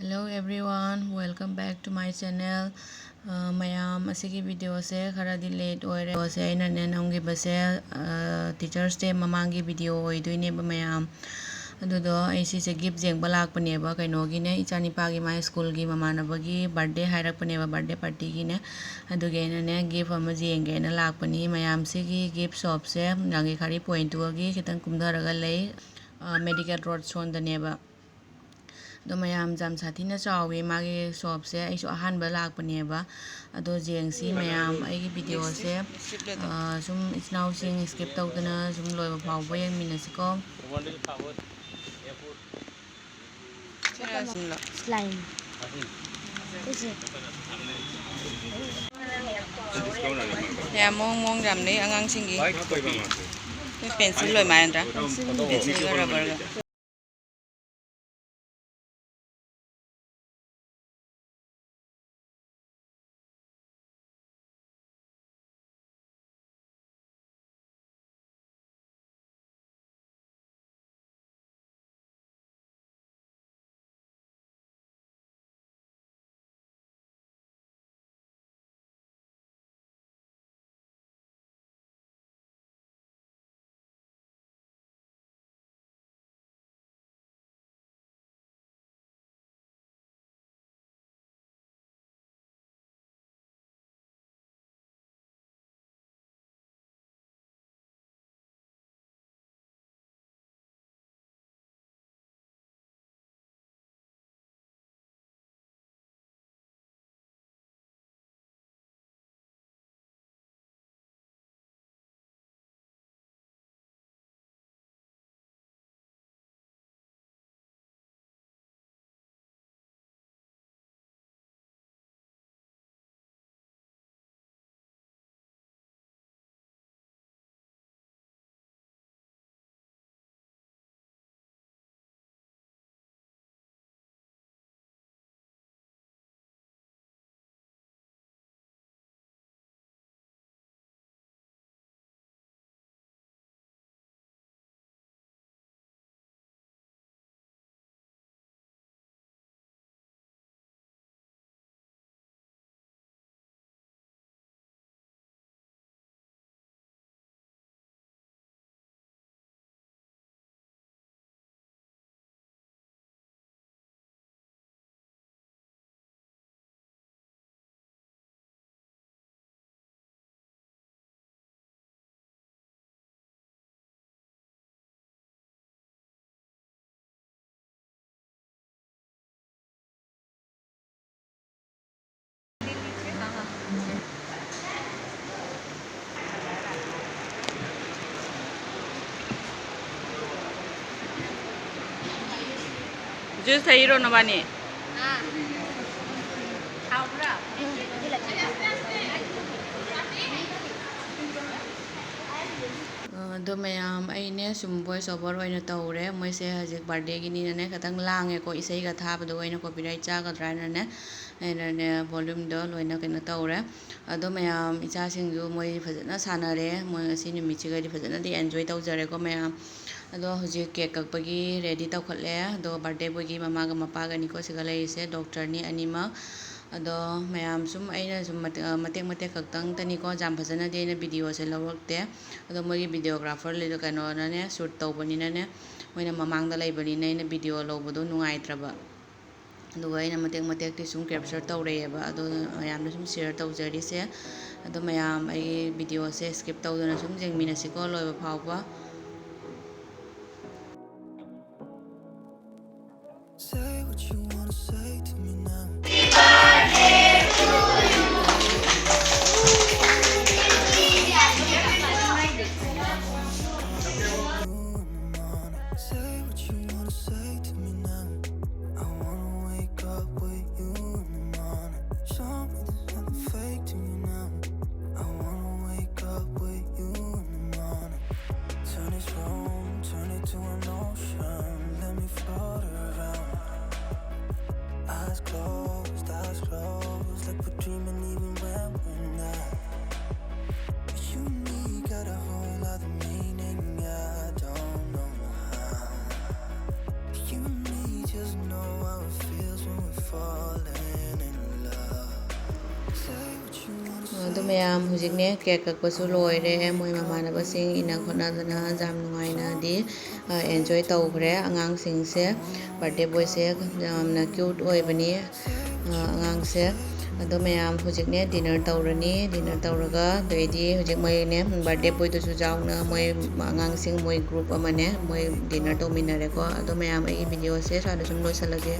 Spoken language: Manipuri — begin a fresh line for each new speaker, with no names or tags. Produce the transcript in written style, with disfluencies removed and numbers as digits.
Hello everyone, welcome back to my channel. mayam asigi video se kharadi late oire se aina ne namgi base teachers day mamangi video oidoine ba mayam adudo ai si se gift jeng balak pane ba kainogi ne ichani pagi my school gi mamana bagi birthday hairak pane ba birthday party gi ne aduge ne gift ama jeng ge na lak pani mayam sigi gift shop se nangi khari point to gi kitang kumdaraga lei medical road son da ne ba do mayam jam sathina chawi magi shop se aisu ahan ba lak paneba ado jengsi mayam ai video se sum isnau sing skip tawdana sum loiba phawba yang minasiko
slime
ya mong jam ni angang singi pencil loi mai andra pencil rubber ga juice thairo na bani
do mayam aine sum voice over oina tawre moise hajik birthday gi ni ne khatang lange ko isai ga thaba do oina copyright cha ga drana ne aina ne volume do loina kena tawre ado mayam icha sing ju moi phajana sanare moi asi ni michi ga di phajana di enjoy tawjare ko mayam ado hujik cake kakpagi ready tawkhatle do birthday boy gi mama ga mapa ga ni ko siga lei se doctor ni anima ado mayam sum aina sum matek khaktang tani ko jam phajana de na video se lawrakte ado moi videographer le kano na ne shoot tawbani na ne moina mamang da leibani na ina video lawbado nungai traba aduga ina matek ti sum capture tawre ba ado mayam sum share tawjari se ado mayam ai video se skip tawdana sum jengmina siko loiba phawba
Say what you wanna say to me now. Say what you wanna say to me now. I wanna wake up with you in the morning. Show me there's nothing fake to you now. I wanna wake up with you in the morning. Turn this room, turn it to an ocean. Let me float around. Eyes closed.
ꯑꯗꯨ ꯃꯌꯥꯝ ꯍꯧꯖꯤꯛꯅꯦ ꯀꯦꯛ ꯀꯛꯄꯁꯨ ꯂꯣꯏꯔꯦ ꯃꯣꯏ ꯃꯃꯥꯟꯅꯕꯁꯤꯡ ꯏꯟꯅ ꯈꯣꯠꯅꯗꯅ ꯌꯥꯝ ꯅꯨꯡꯉꯥꯏꯅꯗꯤ ꯑꯦꯟꯖꯣꯏ ꯇꯧꯈ꯭ꯔꯦ ꯑꯉꯥꯡꯁꯤꯡꯁꯦ ꯕꯥꯔꯗꯦ ꯕꯣꯏꯁꯦ ꯌꯥꯝꯅ ꯀ꯭ꯌꯨꯠ ꯑꯣꯏꯕꯅꯤ ꯑꯉꯥꯡꯁꯦ ꯑꯗꯣ ꯃꯌꯥꯝ ꯍꯧꯖꯤꯛꯅꯦ ꯗꯤꯅꯔ ꯇꯧꯔꯅꯤ ꯗꯤꯅꯔ ꯇꯧꯔꯒ ꯑꯗꯩꯗꯤ ꯍꯧꯖꯤꯛ ꯃꯣꯏꯅꯦ ꯕꯥꯔꯗꯦ ꯕꯣꯏꯗꯨꯁꯨ ꯌꯥꯎꯅ ꯃꯣꯏ ꯑꯉꯥꯡꯁꯤꯡ ꯃꯣꯏ ꯒ꯭ꯔꯨꯞ ꯑꯃꯅꯦ ꯃꯣꯏ ꯗꯤꯅꯔ ꯇꯧꯃꯤꯟꯅꯔꯦꯀꯣ ꯑꯗꯣ ꯃꯌꯥꯝ ꯑꯩꯒꯤ ꯚꯤꯗꯤꯑꯣꯁꯦ ꯁ꯭ꯋꯥꯏꯗ ꯁꯨꯝ ꯂꯣꯏꯁꯤꯜꯂꯒꯦ